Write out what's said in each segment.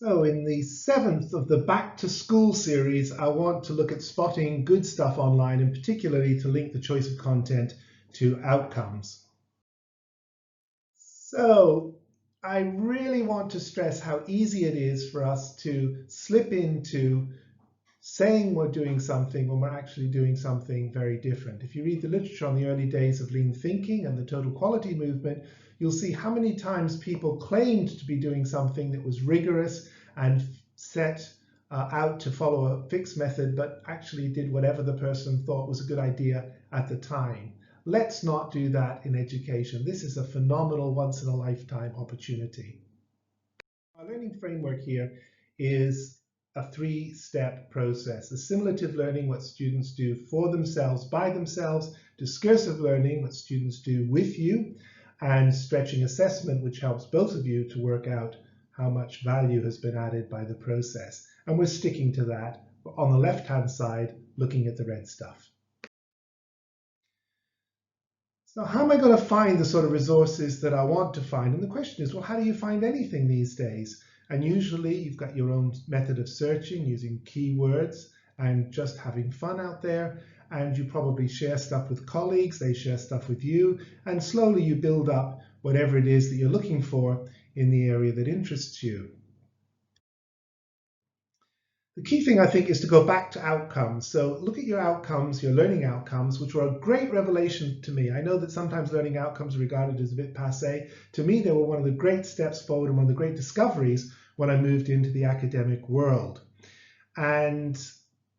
So in the 7th of the Back to School series, I want to look at spotting good stuff online, and particularly to link the choice of content to outcomes. So I really want to stress how easy it is for us to slip into saying we're doing something when we're actually doing something very different. If you read the literature on the early days of lean thinking and the total quality movement, you'll see how many times people claimed to be doing something that was rigorous and set out to follow a fixed method, but actually did whatever the person thought was a good idea at the time. Let's not do that in education. This is a phenomenal once-in-a-lifetime opportunity. Our learning framework here is a three-step process. Assimilative learning, what students do for themselves, by themselves, discursive learning, what students do with you, and stretching assessment, which helps both of you to work out how much value has been added by the process. And we're sticking to that on the left-hand side, looking at the red stuff. So how am I going to find the sort of resources that I want to find? And the question is, well, how do you find anything these days? And usually you've got your own method of searching using keywords and just having fun out there. And you probably share stuff with colleagues, they share stuff with you, and slowly you build up whatever it is that you're looking for in the area that interests you. The key thing, I think, is to go back to outcomes. So look at your outcomes, your learning outcomes, which were a great revelation to me. I know that sometimes learning outcomes are regarded as a bit passé. To me, they were one of the great steps forward and one of the great discoveries when I moved into the academic world. And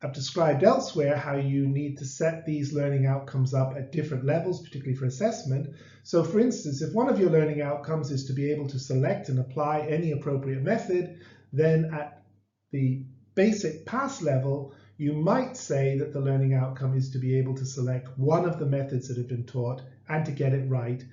I've described elsewhere how you need to set these learning outcomes up at different levels, particularly for assessment. So for instance, if one of your learning outcomes is to be able to select and apply any appropriate method, then at the basic pass level, you might say that the learning outcome is to be able to select one of the methods that have been taught and to get it right.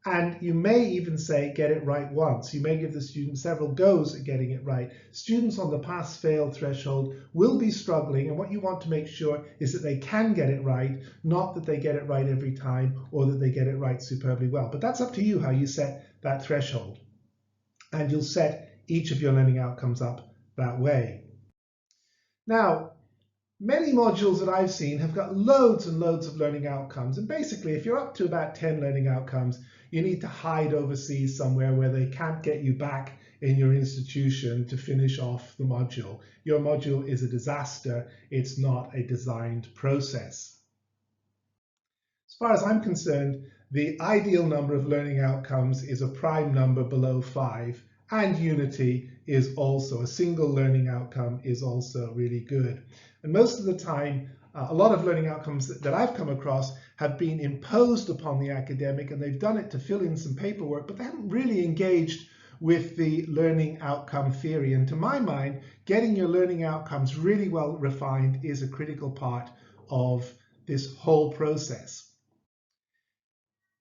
And you may even say get it right once. You may give the student several goes at getting it right. Students on the pass-fail threshold will be struggling, and what you want to make sure is that they can get it right, not that they get it right every time or that they get it right superbly well. But that's up to you how you set that threshold. And you'll set each of your learning outcomes up that way. Now, many modules that I've seen have got loads and loads of learning outcomes. And basically, if you're up to about 10 learning outcomes, you need to hide overseas somewhere where they can't get you back in your institution to finish off the module. Your module is a disaster. It's not a designed process. As far as I'm concerned, the ideal number of learning outcomes is a prime number below 5. And unity is also, a single learning outcome is also really good. And most of the time, a lot of learning outcomes that I've come across have been imposed upon the academic, and they've done it to fill in some paperwork, but they haven't really engaged with the learning outcome theory. And to my mind, getting your learning outcomes really well refined is a critical part of this whole process.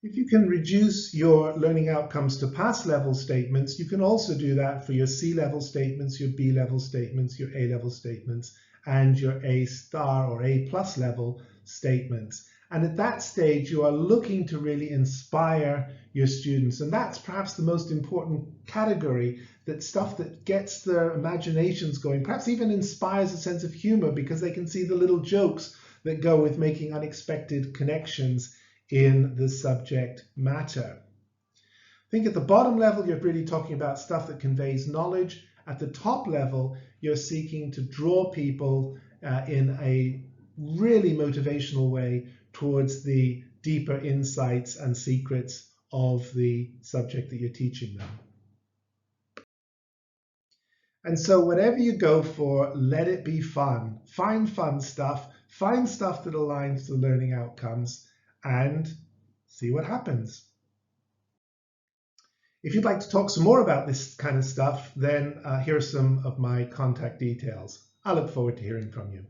If you can reduce your learning outcomes to pass level statements, you can also do that for your C level statements, your B level statements, your A level statements, and your A star or A plus level statements. And at that stage, you are looking to really inspire your students. And that's perhaps the most important category, that stuff that gets their imaginations going, perhaps even inspires a sense of humor because they can see the little jokes that go with making unexpected connections in the subject matter. I think at the bottom level, you're really talking about stuff that conveys knowledge. At the top level, you're seeking to draw people in a really motivational way towards the deeper insights and secrets of the subject that you're teaching them. And so whatever you go for, let it be fun. Find fun stuff, find stuff that aligns to learning outcomes, and see what happens. If you'd like to talk some more about this kind of stuff, then here are some of my contact details. I look forward to hearing from you.